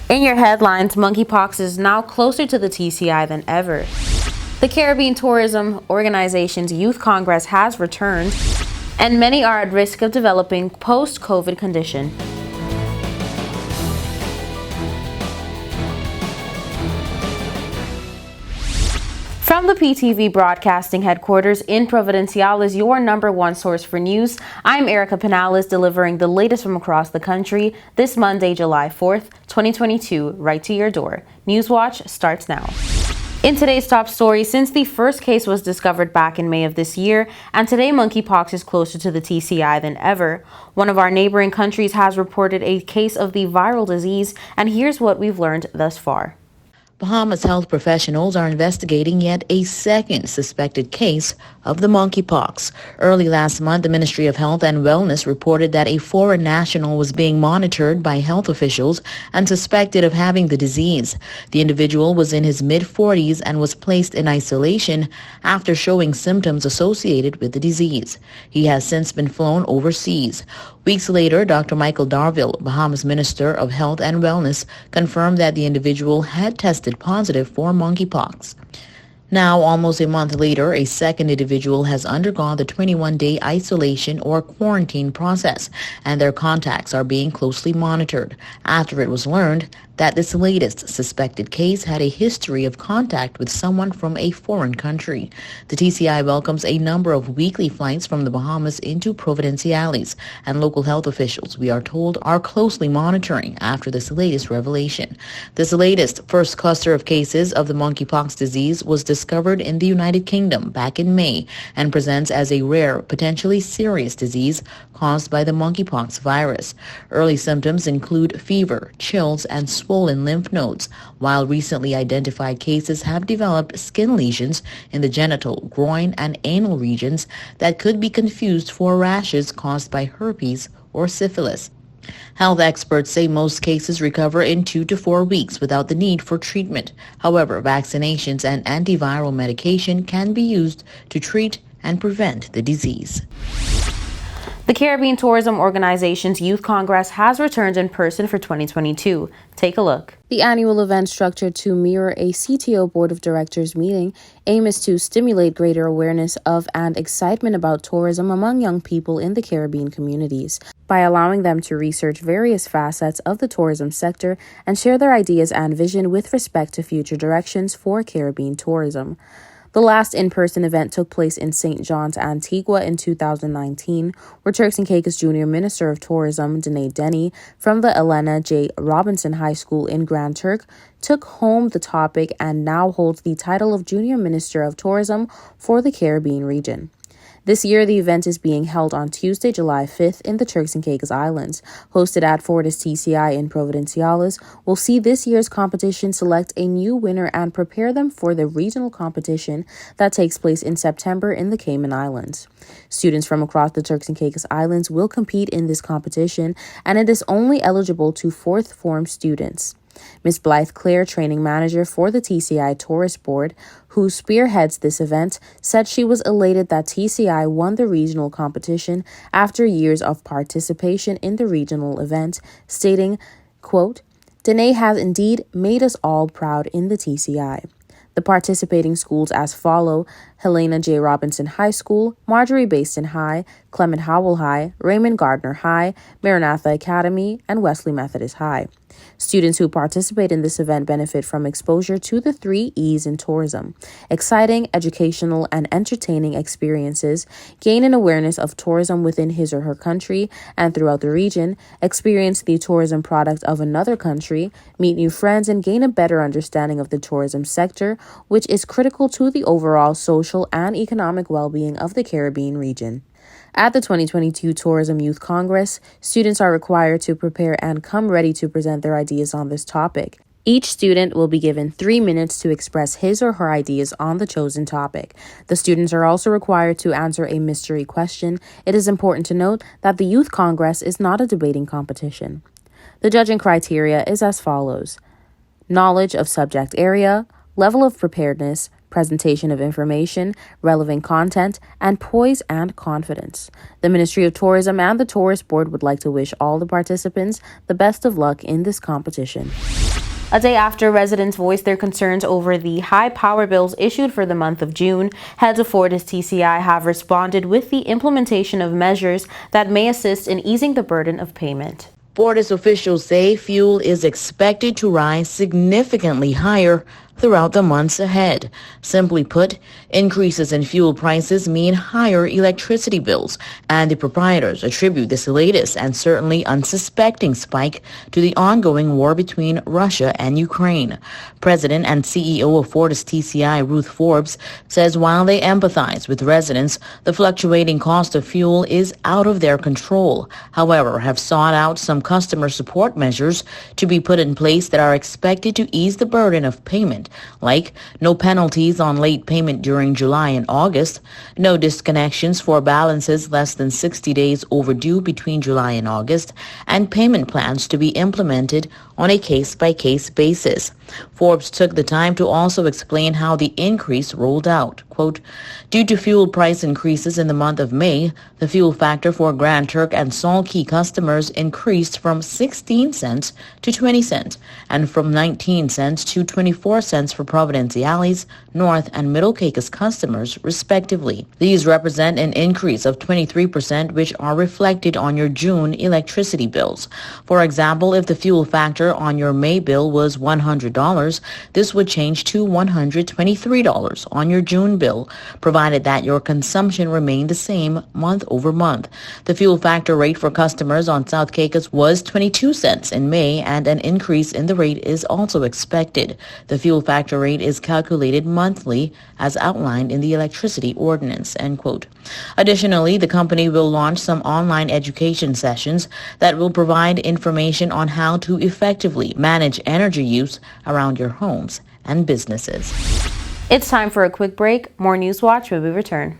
In your headlines, monkeypox is now closer to the TCI than ever. The Caribbean Tourism Organization's Youth Congress has returned, and many are at risk of developing post-COVID condition. From the PTV Broadcasting Headquarters in Providenciales, your number one source for news, I'm Erica Penales, delivering the latest from across the country this Monday, July 4th, 2022, right to your door. Newswatch starts now. In today's top story, since the first case was discovered back in May of this year, and today monkeypox is closer to the TCI than ever, one of our neighboring countries has reported a case of the viral disease, and here's what we've learned thus far. Bahamas health professionals are investigating yet a second suspected case of the monkeypox. Early last month, the Ministry of Health and Wellness reported that a foreign national was being monitored by health officials and suspected of having the disease. The individual was in his mid-40s and was placed in isolation after showing symptoms associated with the disease. He has since been flown overseas. Weeks later, Dr. Michael Darville, Bahamas Minister of Health and Wellness, confirmed that the individual had tested positive for monkeypox. Now, almost a month later, a second individual has undergone the 21-day isolation or quarantine process, and their contacts are being closely monitored after it was learned that this latest suspected case had a history of contact with someone from a foreign country. The TCI welcomes a number of weekly flights from the Bahamas into Providenciales, and local health officials, we are told, are closely monitoring after this latest revelation. This latest first cluster of cases of the monkeypox disease was discovered in the United Kingdom back in May and presents as a rare, potentially serious disease caused by the monkeypox virus. Early symptoms include fever, chills, and swollen lymph nodes, while recently identified cases have developed skin lesions in the genital, groin, and anal regions that could be confused for rashes caused by herpes or syphilis. Health experts say most cases recover in 2 to 4 weeks without the need for treatment. However, vaccinations and antiviral medication can be used to treat and prevent the disease. The Caribbean Tourism Organization's Youth Congress has returned in person for 2022. Take a look. The annual event, structured to mirror a CTO Board of Directors meeting, aim is to stimulate greater awareness of and excitement about tourism among young people in the Caribbean communities by allowing them to research various facets of the tourism sector and share their ideas and vision with respect to future directions for Caribbean tourism. The last in-person event took place in St. John's, Antigua in 2019, where Turks and Caicos Junior Minister of Tourism, Danae Denny, from the Elena J. Robinson High School in Grand Turk, took home the topic and now holds the title of Junior Minister of Tourism for the Caribbean region. This year, the event is being held on Tuesday, July 5th in the Turks and Caicos Islands. Hosted at Fortis TCI in Providenciales, will see this year's competition select a new winner and prepare them for the regional competition that takes place in September in the Cayman Islands. Students from across the Turks and Caicos Islands will compete in this competition, and it is only eligible to fourth form students. Ms. Blythe Clare, training manager for the TCI Tourist Board, who spearheads this event, said she was elated that TCI won the regional competition after years of participation in the regional event, stating, quote, "Danae has indeed made us all proud in the TCI." The participating schools as follow: Helena J. Robinson High School, Marjorie Baston High, Clement Howell High, Raymond Gardner High, Maranatha Academy, and Wesley Methodist High. Students who participate in this event benefit from exposure to the 3 E's in tourism: exciting, educational, and entertaining experiences, gain an awareness of tourism within his or her country and throughout the region, experience the tourism product of another country, meet new friends, and gain a better understanding of the tourism sector, which is critical to the overall social and economic well-being of the Caribbean region. At the 2022 Tourism Youth Congress, students are required to prepare and come ready to present their ideas on this topic. Each student will be given 3 minutes to express his or her ideas on the chosen topic. The students are also required to answer a mystery question. It is important to note that the Youth Congress is not a debating competition. The judging criteria is as follows: knowledge of subject area, level of preparedness, presentation of information, relevant content, and poise and confidence. The Ministry of Tourism and the Tourist Board would like to wish all the participants the best of luck in this competition. A day after residents voiced their concerns over the high power bills issued for the month of June, heads of Fortis TCI have responded with the implementation of measures that may assist in easing the burden of payment. Fortis officials say fuel is expected to rise significantly higher throughout the months ahead. Simply put, increases in fuel prices mean higher electricity bills, and the proprietors attribute this latest and certainly unsuspecting spike to the ongoing war between Russia and Ukraine. President and CEO of Fortis TCI, Ruth Forbes, says while they empathize with residents, the fluctuating cost of fuel is out of their control. However, have sought out some customer support measures to be put in place that are expected to ease the burden of payment, like no penalties on late payment during July and August, no disconnections for balances less than 60 days overdue between July and August, and payment plans to be implemented on a case-by-case basis. Forbes took the time to also explain how the increase rolled out. Quote, due to fuel price increases in the month of May, the fuel factor for Grand Turk and Salt Key customers increased from 16 cents to 20 cents and from 19 cents to 24 cents for Providenciales, North and Middle Caicos customers, respectively. These represent an increase of 23%, which are reflected on your June electricity bills. For example, if the fuel factor on your May bill was $100, this would change to $123 on your June bill, provided that your consumption remained the same month over month. The fuel factor rate for customers on South Caicos was 22 cents in May, and an increase in the rate is also expected. The fuel factor rate is calculated monthly as outlined in the electricity ordinance, end quote. Additionally, the company will launch some online education sessions that will provide information on how to effectively manage energy use around your homes and businesses. It's time for a quick break. More News Watch when we return.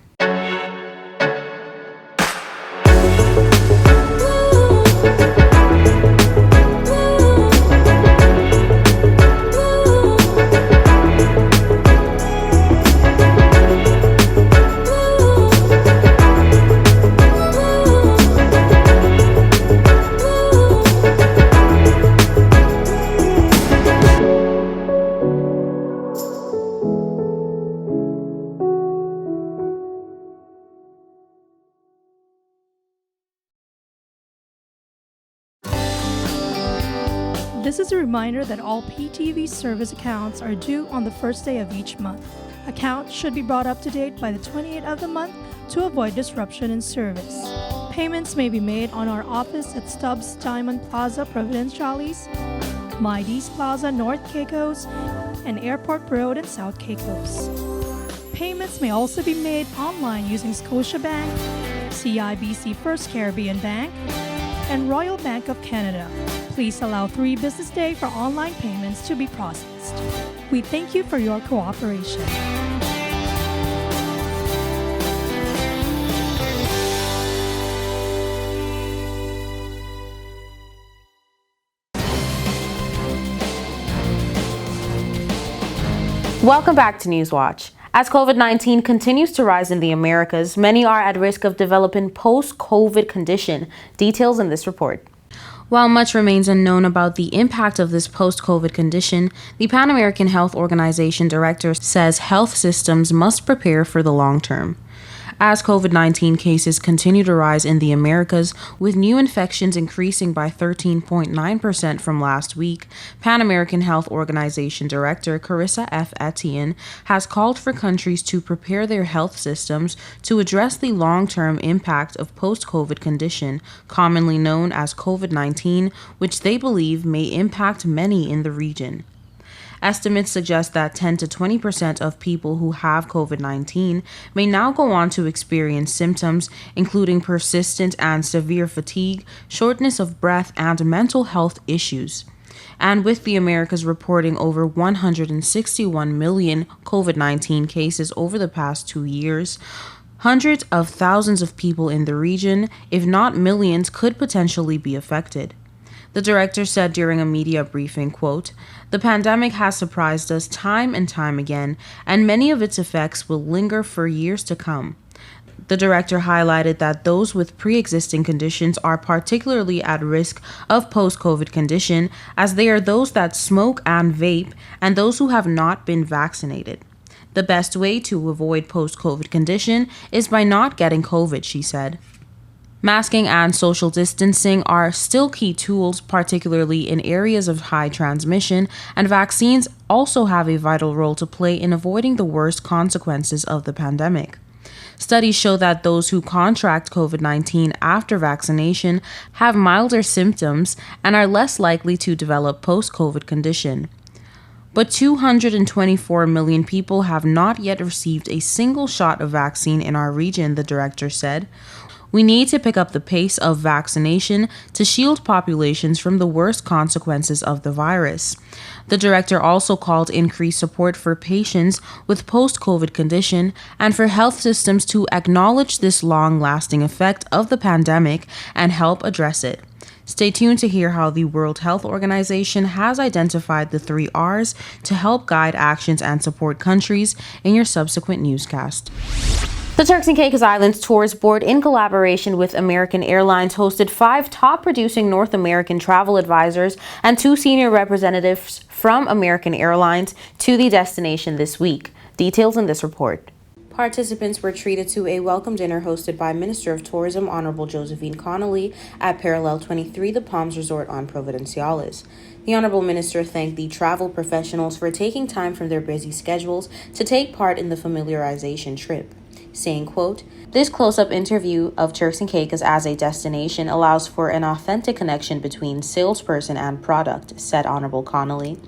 This is a reminder that all PTV service accounts are due on the first day of each month. Accounts should be brought up to date by the 28th of the month to avoid disruption in service. Payments may be made on our office at Stubbs Diamond Plaza, Providenciales, Mides Plaza, North Caicos, and Airport Road in South Caicos. Payments may also be made online using Scotiabank, CIBC First Caribbean Bank, and Royal Bank of Canada. Please allow 3 business days for online payments to be processed. We thank you for your cooperation. Welcome back to Newswatch. As COVID-19 continues to rise in the Americas, many are at risk of developing post-COVID condition. Details in this report. While much remains unknown about the impact of this post-COVID condition, the Pan American Health Organization director says health systems must prepare for the long term. As COVID-19 cases continue to rise in the Americas, with new infections increasing by 13.9% from last week, Pan American Health Organization Director Carissa F. Etienne has called for countries to prepare their health systems to address the long-term impact of post-COVID condition, commonly known as COVID-19, which they believe may impact many in the region. Estimates suggest that 10 to 20% of people who have COVID-19 may now go on to experience symptoms, including persistent and severe fatigue, shortness of breath, and mental health issues. And with the Americas reporting over 161 million COVID-19 cases over the past 2 years, hundreds of thousands of people in the region, if not millions, could potentially be affected. The director said during a media briefing, quote, "The pandemic has surprised us time and time again, and many of its effects will linger for years to come. The director highlighted that those with pre-existing conditions are particularly at risk of post-COVID condition, as they are those that smoke and vape and those who have not been vaccinated. The best way to avoid post-COVID condition is by not getting COVID, she said. Masking and social distancing are still key tools, particularly in areas of high transmission, and vaccines also have a vital role to play in avoiding the worst consequences of the pandemic. Studies show that those who contract COVID-19 after vaccination have milder symptoms and are less likely to develop post-COVID condition. But 224 million people have not yet received a single shot of vaccine in our region, the director said. We need to pick up the pace of vaccination to shield populations from the worst consequences of the virus. The director also called increased support for patients with post-COVID condition and for health systems to acknowledge this long-lasting effect of the pandemic and help address it. Stay tuned to hear how the World Health Organization has identified the 3 R's to help guide actions and support countries in your subsequent newscast. The Turks and Caicos Islands Tours Board, in collaboration with American Airlines, hosted 5 top-producing North American travel advisors and 2 senior representatives from American Airlines to the destination this week. Details in this report. Participants were treated to a welcome dinner hosted by Minister of Tourism Honorable Josephine Connolly at Parallel 23, the Palms Resort on Providenciales. The Honorable Minister thanked the travel professionals for taking time from their busy schedules to take part in the familiarization trip, saying, quote, "This close-up interview of Turks and Caicos as a destination allows for an authentic connection between salesperson and product," said Honorable Connolly.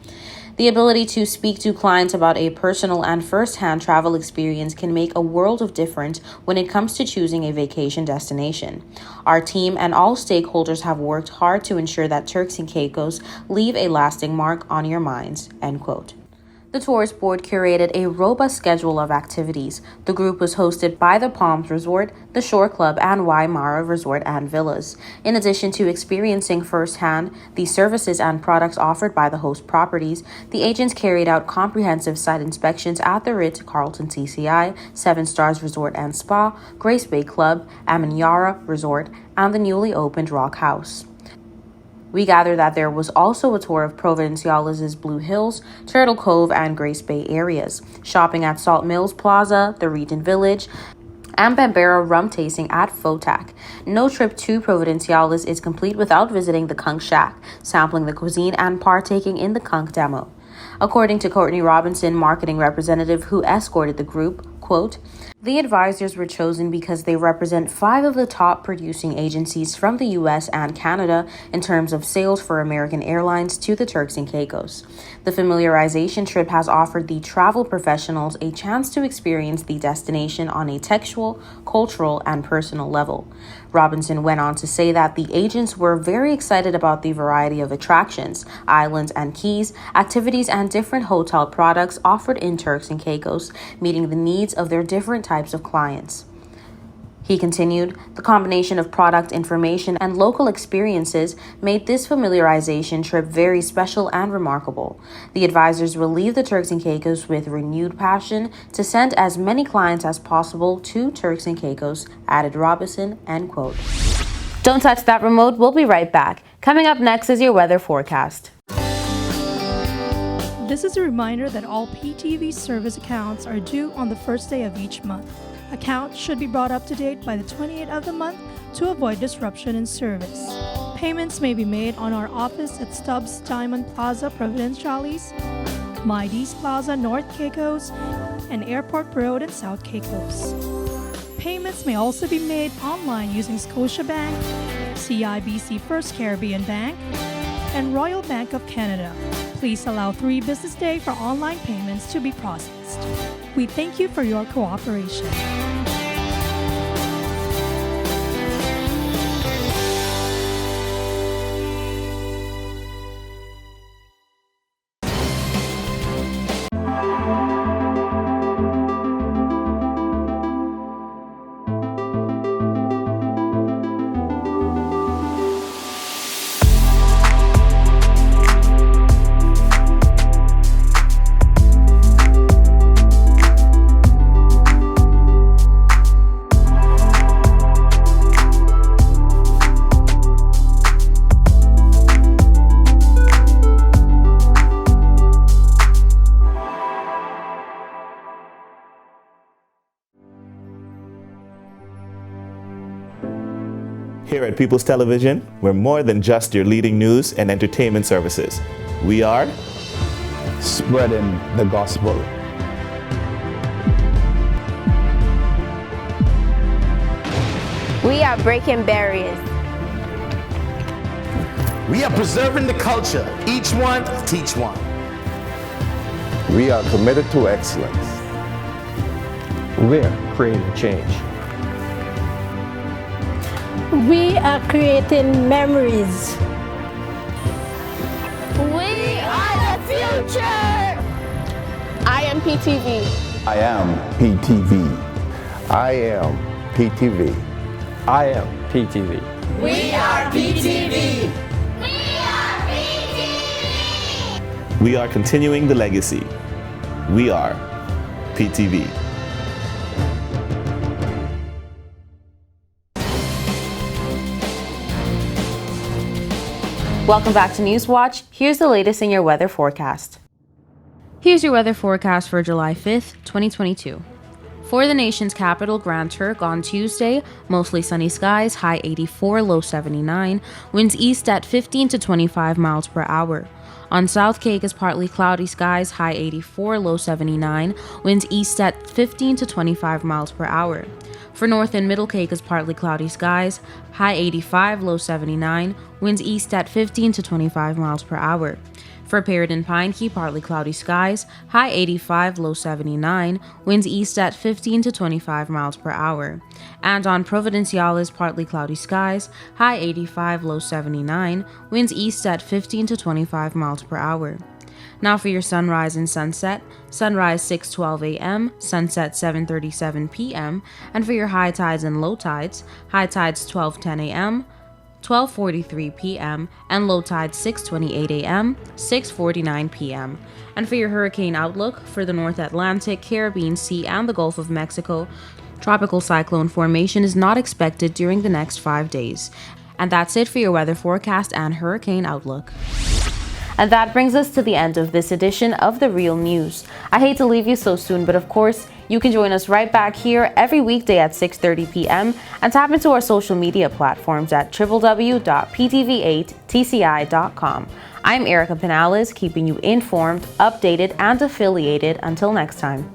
The ability to speak to clients about a personal and first-hand travel experience can make a world of difference when it comes to choosing a vacation destination. Our team and all stakeholders have worked hard to ensure that Turks and Caicos leave a lasting mark on your minds, end quote. The Tours Board curated a robust schedule of activities. The group was hosted by the Palms Resort, the Shore Club, and Waimara Resort and Villas. In addition to experiencing firsthand the services and products offered by the host properties, the agents carried out comprehensive site inspections at the Ritz-Carlton TCI, 7 Stars Resort and Spa, Grace Bay Club, Amanyara Resort, and the newly opened Rock House. We gather that there was also a tour of Providenciales' Blue Hills, Turtle Cove, and Grace Bay areas, shopping at Salt Mills Plaza, the Regent Village, and Bambera rum tasting at Fotac. No trip to Providenciales is complete without visiting the Kunk Shack, sampling the cuisine, and partaking in the Kunk demo. According to Courtney Robinson, marketing representative who escorted the group, quote, "The advisors were chosen because they represent 5 of the top producing agencies from the U.S. and Canada in terms of sales for American Airlines to the Turks and Caicos. The familiarization trip has offered the travel professionals a chance to experience the destination on a textual, cultural, and personal level." Robinson went on to say that the agents were very excited about the variety of attractions, islands and keys, activities, and different hotel products offered in Turks and Caicos, meeting the needs of their different types of clients. He continued, "The combination of product information and local experiences made this familiarization trip very special and remarkable. The advisors will leave the Turks and Caicos with renewed passion to send as many clients as possible to Turks and Caicos," added Robinson, end quote. Don't touch that remote. We'll be right back. Coming up next is your weather forecast. This is a reminder that all PTV service accounts are due on the first day of each month. Accounts should be brought up to date by the 28th of the month to avoid disruption in service. Payments may be made on our office at Stubbs Diamond Plaza, Providenciales, Mides Plaza, North Caicos, and Airport Road in South Caicos. Payments may also be made online using Scotiabank, CIBC First Caribbean Bank, and Royal Bank of Canada. Please allow 3 business days for online payments to be processed. We thank you for your cooperation. Here at People's Television, we're more than just your leading news and entertainment services. We are spreading the gospel. We are breaking barriers. We are preserving the culture. Each one, teach one. We are committed to excellence. We're creating change. We are creating memories. We are the future. I am PTV. I am PTV. I am PTV. I am PTV. We are PTV. We are continuing the legacy. We are PTV. Welcome back to Newswatch. Here's the latest in your weather forecast. Here's your weather forecast for July 5th, 2022. For the nation's capital, Grand Turk, on Tuesday, mostly sunny skies, high 84, low 79, winds east at 15 to 25 miles per hour. On South Caicos, partly cloudy skies, high 84, low 79, winds east at 15 to 25 miles per hour. For North and Middle Caicos, partly cloudy skies, high 85, low 79, winds east at 15 to 25 miles per hour. For Parrot and Pine Key, partly cloudy skies, high 85, low 79, winds east at 15 to 25 miles per hour. And on Providenciales, partly cloudy skies, high 85, low 79, winds east at 15 to 25 miles per hour. Now for your sunrise and sunset. Sunrise 6:12 a.m., sunset 7:37 p.m. And for your high tides and low tides, high tides 12:10 a.m., 12:43 p.m. and low tide 6:28 a.m., 6:49 p.m. And for your hurricane outlook for the North Atlantic, Caribbean Sea, and the Gulf of Mexico, tropical cyclone formation is not expected during the next 5 days. And that's it for your weather forecast and hurricane outlook. And that brings us to the end of this edition of The Real News. I hate to leave you so soon, but of course, you can join us right back here every weekday at 6:30 p.m. and tap into our social media platforms at www.ptv8tci.com. I'm Erica Pinales, keeping you informed, updated, and affiliated. Until next time.